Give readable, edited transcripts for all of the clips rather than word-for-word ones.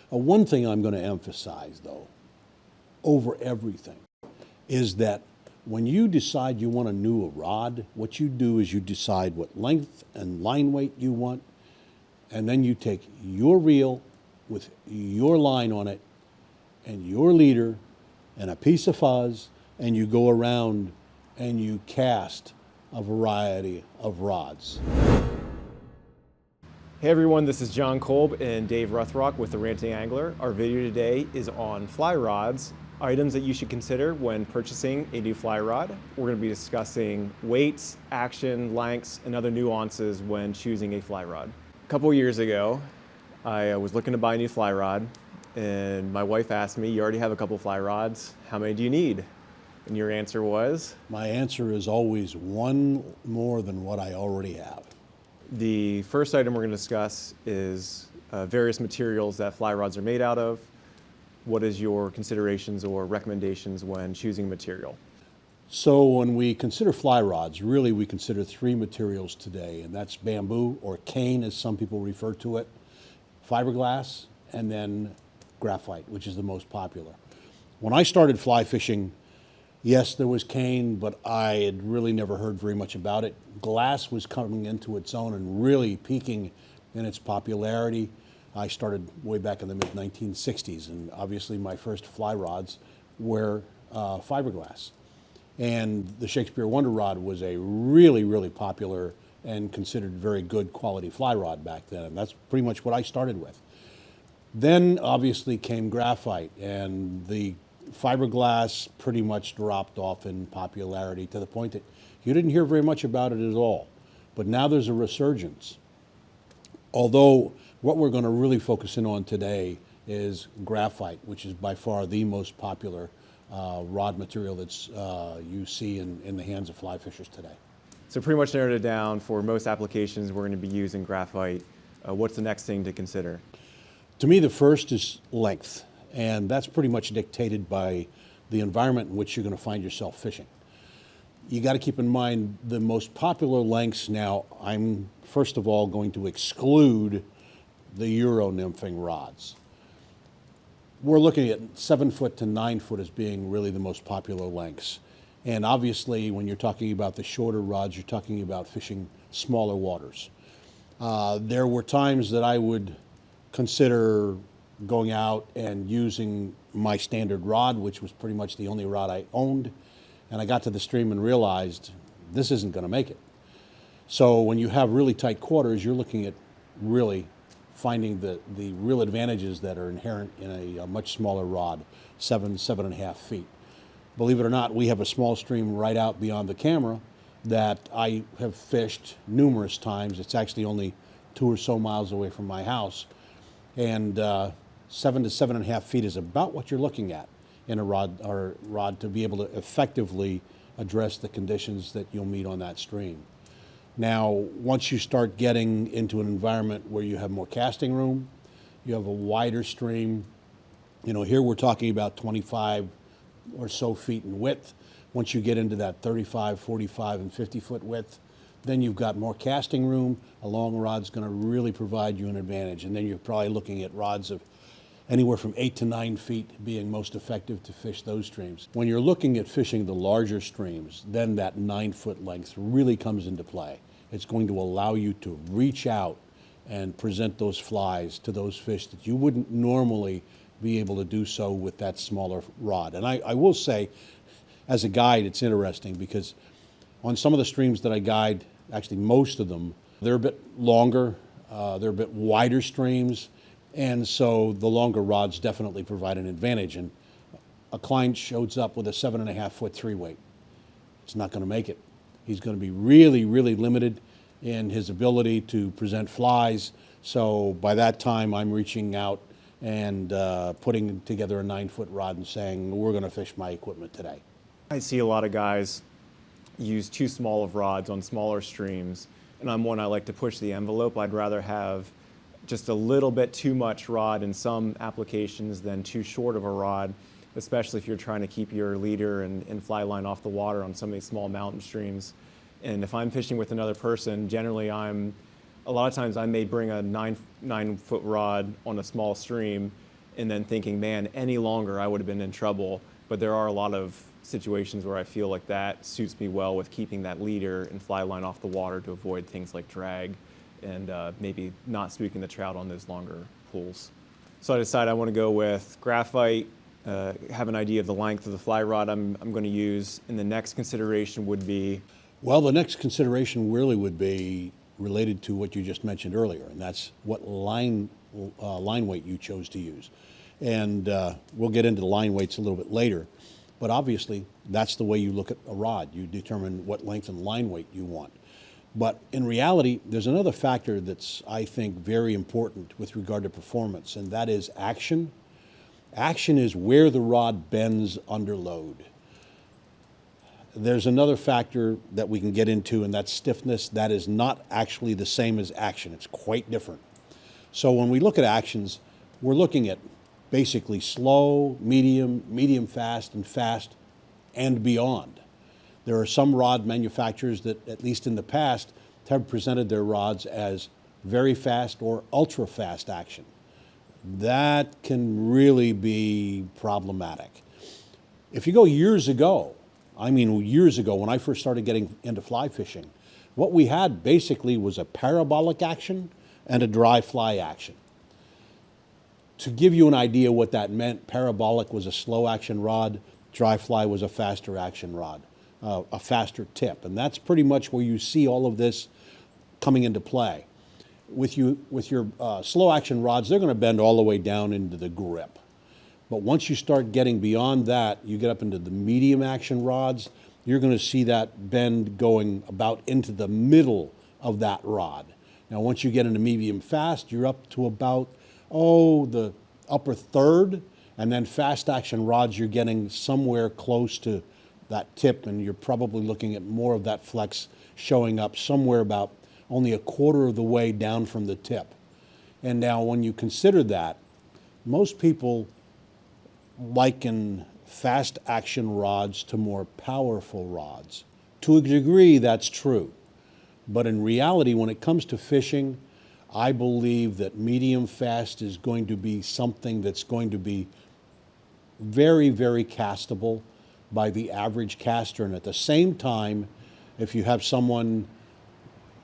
One thing I'm going to emphasize, though, over everything, is that when you decide you want a new rod, what you do is you decide what length and line weight you want, and then you take your reel with your line on it and your leader and a piece of fuzz, and you go around and you cast a variety of rods. Hey everyone, this is John Kolb and Dave Rothrock with the Ranting Angler. Our video today is on fly rods, items that you should consider when purchasing a new fly rod. We're going to be discussing weights, action, lengths, and other nuances when choosing a fly rod. A couple years ago, I was looking to buy a new fly rod, and my wife asked me, "You already have a couple fly rods, how many do you need?" And your answer was? My answer is always one more than what I already have. The first item we're going to discuss is various materials that fly rods are made out of. What is your considerations or recommendations when choosing material? So when we consider fly rods, really we consider three materials today, and that's bamboo, or cane as some people refer to it, fiberglass, and then graphite, which is the most popular. When I started fly fishing, yes, there was cane, but I had really never heard very much about it. Glass was coming into its own and really peaking in its popularity. I started way back in the mid-1960s, and obviously my first fly rods were fiberglass. And the Shakespeare Wonder Rod was a really, really popular and considered very good quality fly rod back then, and that's pretty much what I started with. Then obviously came graphite, and the fiberglass pretty much dropped off in popularity to the point that you didn't hear very much about it at all. But now there's a resurgence. Although what we're going to really focus in on today is graphite, which is by far the most popular rod material that's you see in the hands of fly fishers today. So pretty much narrowed it down. For most applications, we're going to be using graphite. What's the next thing to consider? To me, the first is length. And that's pretty much dictated by the environment in which you're going to find yourself fishing. You got to keep in mind the most popular lengths now. I'm first of all going to exclude the Euro nymphing rods. We're looking at 7 foot to 9 foot as being really the most popular lengths. And obviously, when you're talking about the shorter rods, you're talking about fishing smaller waters. There were times that I would consider going out and using my standard rod, which was pretty much the only rod I owned, and I got to the stream and realized this isn't going to make it. So when you have really tight quarters, you're looking at really finding the real advantages that are inherent in a much smaller rod, 7.5 feet. Believe it or not, we have a small stream right out beyond the camera that I have fished numerous times. It's actually only 2 or so miles away from my house, and 7 to 7.5 feet is about what you're looking at in a rod to be able to effectively address the conditions that you'll meet on that stream. Now, once you start getting into an environment where you have more casting room, you have a wider stream, here we're talking about 25 or so feet in width. Once you get into that 35, 45, and 50 foot width, then you've got more casting room. A long rod's going to really provide you an advantage, and then you're probably looking at rods of anywhere from 8 to 9 feet being most effective to fish those streams. When you're looking at fishing the larger streams, then that 9 foot length really comes into play. It's going to allow you to reach out and present those flies to those fish that you wouldn't normally be able to do so with that smaller rod. And I will say, as a guide, it's interesting because on some of the streams that I guide, actually most of them, they're a bit longer, they're a bit wider streams, and so the longer rods definitely provide an advantage. And a client shows up with a 7.5 foot 3 weight. It's not going to make it. He's going to be really, really limited in his ability to present flies. So by that time, I'm reaching out and putting together a 9 foot rod and saying, we're going to fish my equipment today. I see a lot of guys use too small of rods on smaller streams, and I'm one I like to push the envelope. I'd rather have just a little bit too much rod in some applications than too short of a rod, especially if you're trying to keep your leader and fly line off the water on some of these small mountain streams. And if I'm fishing with another person, generally a lot of times I may bring a nine foot rod on a small stream, and then thinking, man, any longer I would have been in trouble. But there are a lot of situations where I feel like that suits me well with keeping that leader and fly line off the water to avoid things like drag and maybe not spooking the trout on those longer pools. So I decided I want to go with graphite, have an idea of the length of the fly rod I'm going to use, and the next consideration would be. Well, the next consideration really would be related to what you just mentioned earlier, and that's what line weight you chose to use. And we'll get into the line weights a little bit later, but obviously that's the way you look at a rod. You determine what length and line weight you want. But in reality, there's another factor that's, I think, very important with regard to performance, and that is action. Action is where the rod bends under load. There's another factor that we can get into, and that's stiffness. That is not actually the same as action. It's quite different. So when we look at actions, we're looking at basically slow, medium fast, and beyond. There are some rod manufacturers that, at least in the past, have presented their rods as very fast or ultra fast action. That can really be problematic. If you go years ago, when I first started getting into fly fishing, what we had basically was a parabolic action and a dry fly action. To give you an idea what that meant, parabolic was a slow action rod, dry fly was a faster action rod, a faster tip. And that's pretty much where you see all of this coming into play. With your slow action rods, they're going to bend all the way down into the grip. But once you start getting beyond that, you get up into the medium action rods, you're going to see that bend going about into the middle of that rod. Now, once you get into medium fast, you're up to about, the upper third, and then fast action rods, you're getting somewhere close to that tip, and you're probably looking at more of that flex showing up somewhere about only a quarter of the way down from the tip. And now when you consider that, most people liken fast action rods to more powerful rods. To a degree, that's true. But in reality, when it comes to fishing, I believe that medium fast is going to be something that's going to be very, very castable by the average caster. And at the same time, if you have someone,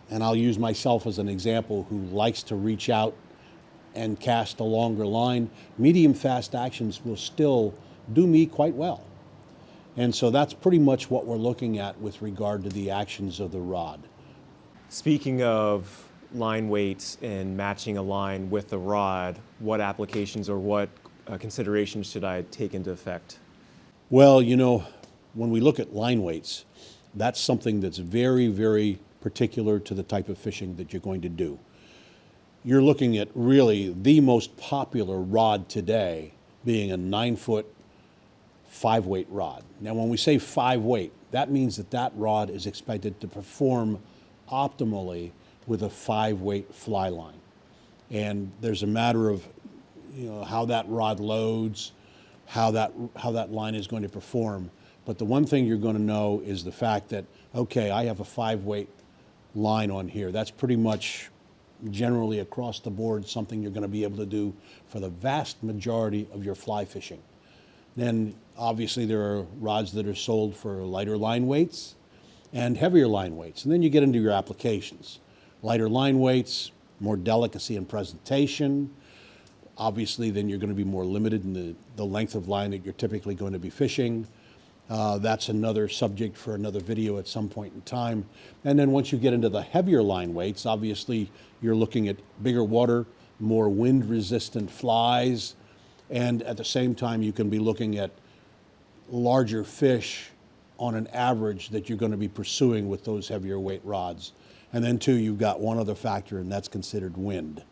and I'll use myself as an example, who likes to reach out and cast a longer line, medium fast actions will still do me quite well. And so that's pretty much what we're looking at with regard to the actions of the rod. Speaking of line weights and matching a line with the rod, what applications or what considerations should I take into effect? Well, when we look at line weights, that's something that's very, very particular to the type of fishing that you're going to do. You're looking at really the most popular rod today being a 9-foot 5-weight rod. Now, when we say 5-weight, that means that rod is expected to perform optimally with a 5-weight fly line. And there's a matter of how that rod loads, how that line is going to perform. But the one thing you're going to know is the fact that, okay, I have a 5-weight line on here. That's pretty much generally across the board something you're going to be able to do for the vast majority of your fly fishing. Then obviously there are rods that are sold for lighter line weights and heavier line weights. And then you get into your applications. Lighter line weights, more delicacy in presentation. Obviously then you're going to be more limited in the length of line that you're typically going to be fishing. That's another subject for another video at some point in time. And then once you get into the heavier line weights, obviously you're looking at bigger water, more wind resistant flies, and at the same time you can be looking at larger fish on an average that you're going to be pursuing with those heavier weight rods. And then too, you've got one other factor, and that's considered wind.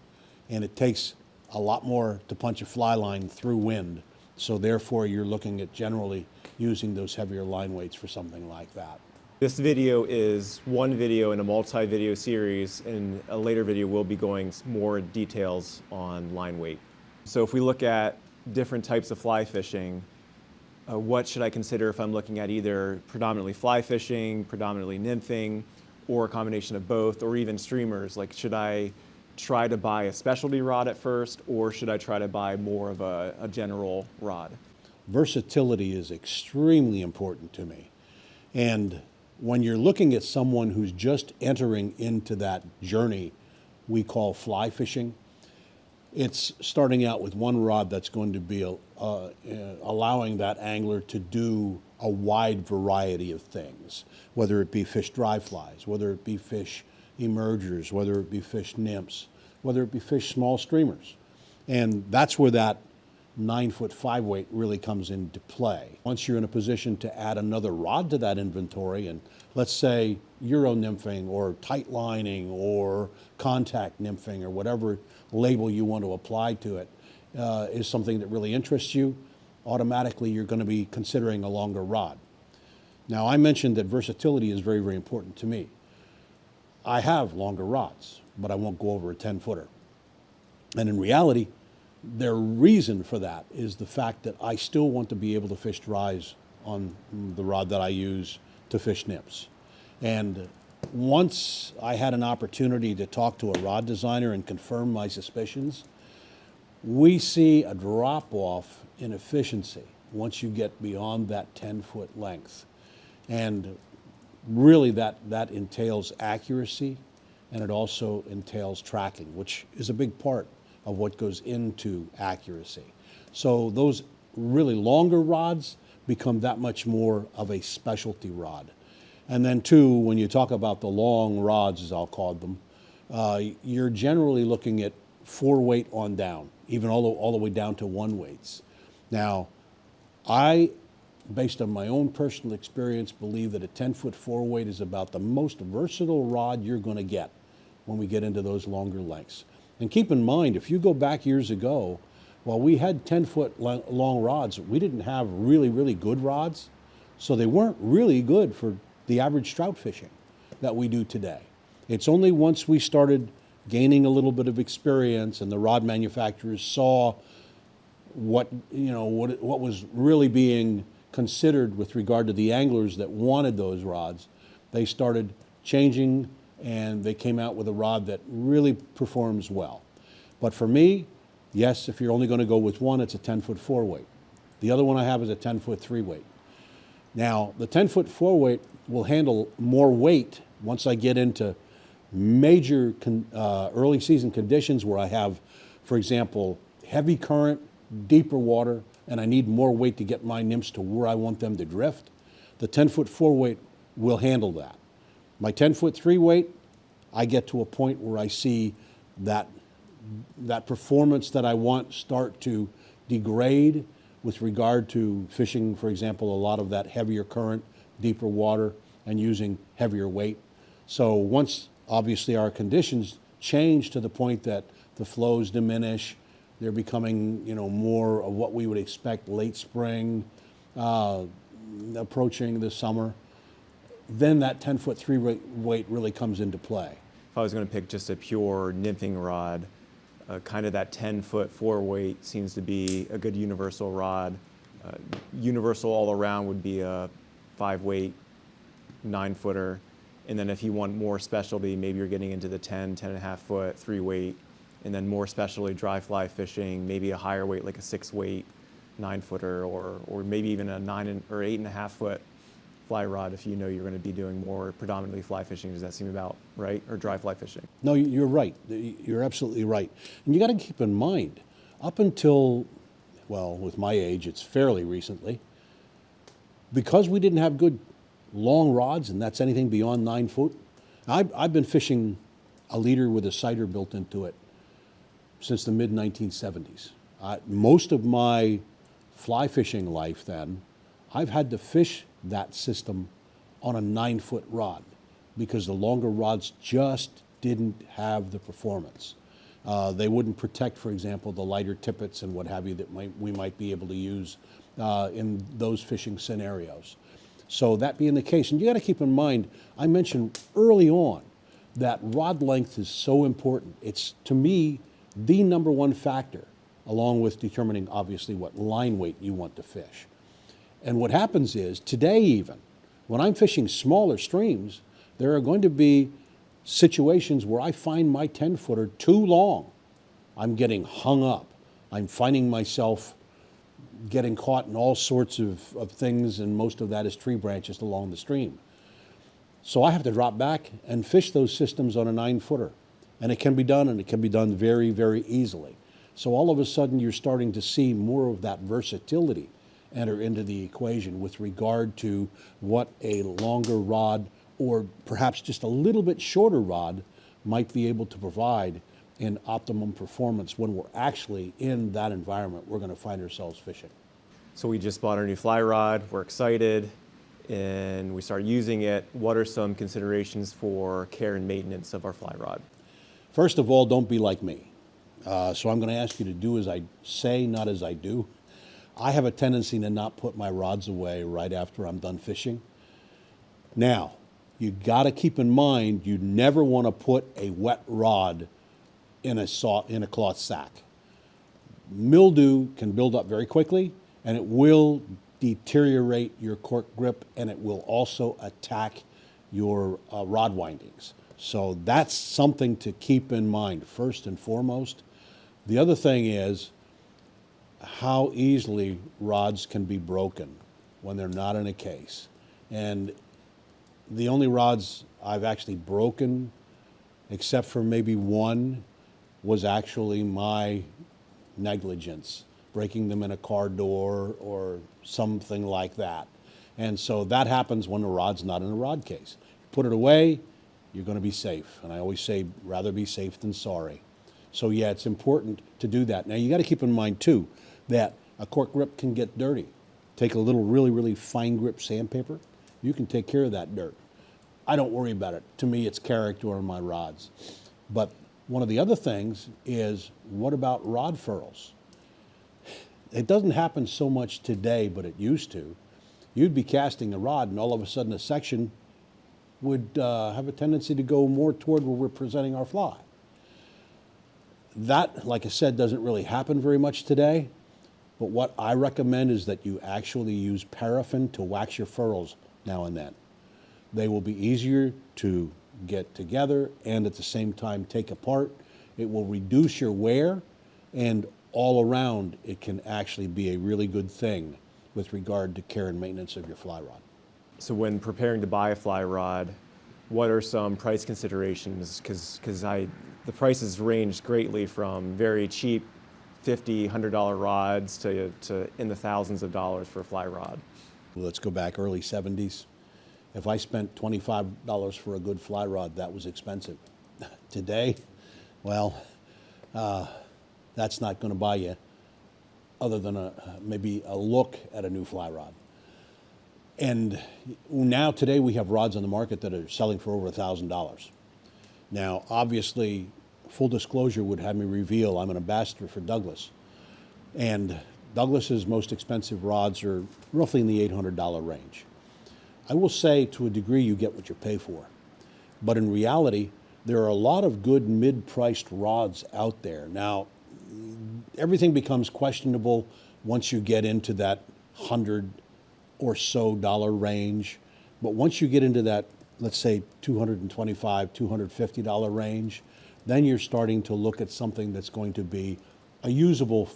And it takes a lot more to punch a fly line through wind. So therefore you're looking at generally using those heavier line weights for something like that. This video is one video in a multi-video series, and a later video will be going more details on line weight. So if we look at different types of fly fishing, what should I consider if I'm looking at either predominantly fly fishing, predominantly nymphing, or a combination of both, or even streamers? Like, should I try to buy a specialty rod at first, or should I try to buy more of a general rod? Versatility is extremely important to me. And when you're looking at someone who's just entering into that journey we call fly fishing, it's starting out with one rod that's going to be allowing that angler to do a wide variety of things, whether it be fish dry flies, whether it be fish emergers, whether it be fish nymphs, whether it be fish small streamers. And that's where that 9-foot 5 weight really comes into play. Once you're in a position to add another rod to that inventory, and let's say Euro nymphing or tight lining or contact nymphing or whatever label you want to apply to it is something that really interests you, automatically you're going to be considering a longer rod. Now, I mentioned that versatility is very, very important to me. I have longer rods, but I won't go over a 10-footer. And in reality, their reason for that is the fact that I still want to be able to fish dries on the rod that I use to fish nymphs. And once I had an opportunity to talk to a rod designer and confirm my suspicions, we see a drop-off in efficiency once you get beyond that 10-foot length. And really that entails accuracy, and it also entails tracking, which is a big part of what goes into accuracy. So those really longer rods become that much more of a specialty rod. And then two, when you talk about the long rods, as I'll call them, you're generally looking at 4-weight on down, even all the way down to 1-weights. Now, I, based on my own personal experience, believe that a 10-foot 4-weight is about the most versatile rod you're going to get when we get into those longer lengths. And keep in mind, if you go back years ago, while we had 10-foot long rods, we didn't have really, really good rods. So they weren't really good for the average trout fishing that we do today. It's only once we started gaining a little bit of experience and the rod manufacturers saw what was really being considered with regard to the anglers that wanted those rods, they started changing, and they came out with a rod that really performs well. But for me, yes, if you're only going to go with one, it's a 10-foot 4-weight. The other one I have is a 10-foot 3-weight. Now, the 10-foot 4-weight will handle more weight once I get into major early season conditions where I have, for example, heavy current, deeper water, and I need more weight to get my nymphs to where I want them to drift. The 10-foot 4-weight will handle that. My 10-foot 3-weight, I get to a point where I see that performance that I want start to degrade with regard to fishing, for example, a lot of that heavier current, deeper water, and using heavier weight. So once, obviously, our conditions change to the point that the flows diminish, they're becoming, more of what we would expect late spring, approaching the summer, then that 10-foot 3-weight really comes into play. If I was going to pick just a pure nymphing rod, kind of that 10-foot 4-weight seems to be a good universal rod. Universal all around would be a 5-weight 9-footer. And then if you want more specialty, maybe you're getting into the 10.5-foot 3-weight, and then more specialty dry fly fishing, maybe a higher weight like a 6-weight 9-footer, or maybe even a 9 or 8.5-foot fly rod if you know you're going to be doing more predominantly fly fishing. Does that seem about right? Or dry fly fishing? No, you're right. You're absolutely right. And you got to keep in mind, up until, well, with my age, it's fairly recently, because we didn't have good long rods, and that's anything beyond 9 foot, I've been fishing a leader with a sighter built into it since the mid-1970s. Most of my fly fishing life then, I've had to fish that system on a 9-foot rod because the longer rods just didn't have the performance. They wouldn't protect, for example, the lighter tippets and what have you that we might be able to use in those fishing scenarios. So that being the case, and you got to keep in mind, I mentioned early on that rod length is so important. It's, to me, the number one factor, along with determining, obviously, what line weight you want to fish. And what happens is, today even, when I'm fishing smaller streams, there are going to be situations where I find my 10-footer too long. I'm getting hung up. I'm finding myself getting caught in all sorts of things, and most of that is tree branches along the stream. So I have to drop back and fish those systems on a 9-footer. And it can be done, and it can be done very, very easily. So all of a sudden, you're starting to see more of that versatility enter into the equation with regard to what a longer rod or perhaps just a little bit shorter rod might be able to provide in optimum performance when we're actually in that environment we're going to find ourselves fishing. So we just bought our new fly rod, we're excited, and we start using it. What are some considerations for care and maintenance of our fly rod? First of all, don't be like me. So I'm going to ask you to do as I say, not as I do. I have a tendency to not put my rods away right after I'm done fishing. Now, you got to keep in mind you never want to put a wet rod in a cloth sack. Mildew can build up very quickly, and it will deteriorate your cork grip, and it will also attack your rod windings. So that's something to keep in mind first and foremost. The other thing is how easily rods can be broken when they're not in a case. And the only rods I've actually broken, except for maybe one, was actually my negligence, breaking them in a car door or something like that. And so that happens when the rod's not in a rod case. Put it away, you're going to be safe. And I always say, rather be safe than sorry. So yeah, it's important to do that. Now you got to keep in mind too, that a cork grip can get dirty. Take a little really, really fine grip sandpaper. You can take care of that dirt. I don't worry about it. To me, it's character on my rods. But one of the other things is, what about rod furls? It doesn't happen so much today, but it used to. You'd be casting a rod, and all of a sudden a section would have a tendency to go more toward where we're presenting our fly. That, like I said, doesn't really happen very much today, but what I recommend is that you actually use paraffin to wax your furrows now and then. They will be easier to get together and at the same time take apart. It will reduce your wear, and all around it can actually be a really good thing with regard to care and maintenance of your fly rod. So when preparing to buy a fly rod, what are some price considerations? Because the prices range greatly from very cheap $50, $100 rods to in the thousands of dollars for a fly rod. Well, let's go back early 70s. If I spent $25 for a good fly rod, that was expensive. Today, well, that's not going to buy you other than maybe a look at a new fly rod. And now today we have rods on the market that are selling for over $1,000. Now, obviously, full disclosure would have me reveal I'm an ambassador for Douglas. And Douglas's most expensive rods are roughly in the $800 range. I will say to a degree you get what you pay for. But in reality, there are a lot of good mid-priced rods out there. Now, everything becomes questionable once you get into that $100 or so range. But once you get into that, let's say $225, $250 range, then you're starting to look at something that's going to be a usable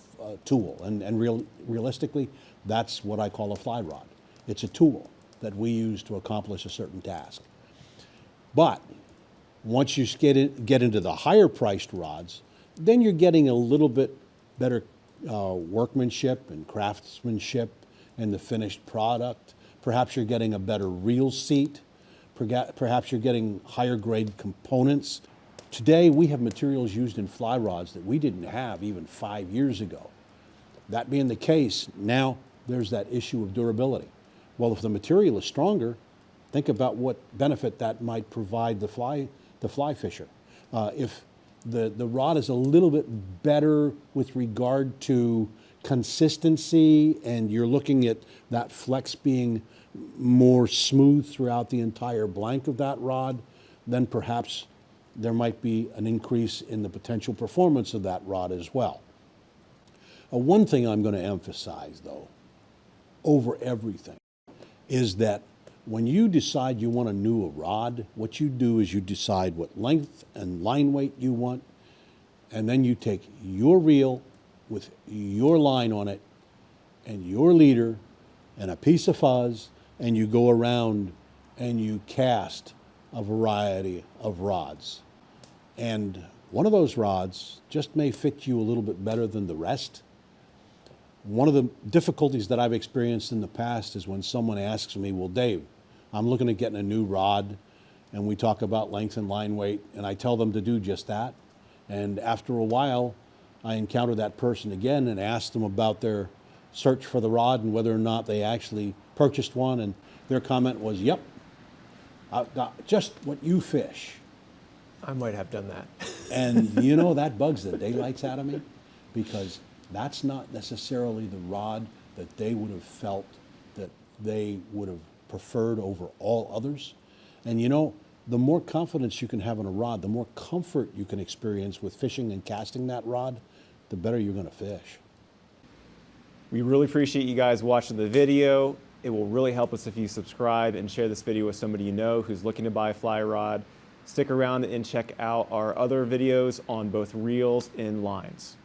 tool. And realistically, that's what I call a fly rod. It's a tool that we use to accomplish a certain task. But once you get into the higher priced rods, then you're getting a little bit better workmanship and craftsmanship in the finished product. Perhaps you're getting a better reel seat. Perhaps you're getting higher grade components. Today, we have materials used in fly rods that we didn't have even 5 years ago. That being the case, now there's that issue of durability. Well, if the material is stronger, think about what benefit that might provide the fly fisher. If the rod is a little bit better with regard to consistency, and you're looking at that flex being more smooth throughout the entire blank of that rod, then perhaps there might be an increase in the potential performance of that rod as well. One thing I'm going to emphasize, though, over everything, is that When you decide you want a new rod, what you do is you decide what length and line weight you want, and then you take your reel with your line on it and your leader and a piece of fuzz, and you go around and you cast a variety of rods. And one of those rods just may fit you a little bit better than the rest. One of the difficulties that I've experienced in the past is when someone asks me, well, Dave, I'm looking at getting a new rod, and we talk about length and line weight, and I tell them to do just that. And after a while, I encounter that person again and ask them about their search for the rod and whether or not they actually purchased one, and their comment was, yep, I've got just what you fish. I might have done that. And you know, that bugs the daylights out of me, because that's not necessarily the rod that they would have felt that they would have preferred over all others. And you know, the more confidence you can have in a rod, the more comfort you can experience with fishing and casting that rod, the better you're going to fish. We really appreciate you guys watching the video. It will really help us if you subscribe and share this video with somebody you know who's looking to buy a fly rod. Stick around and check out our other videos on both reels and lines.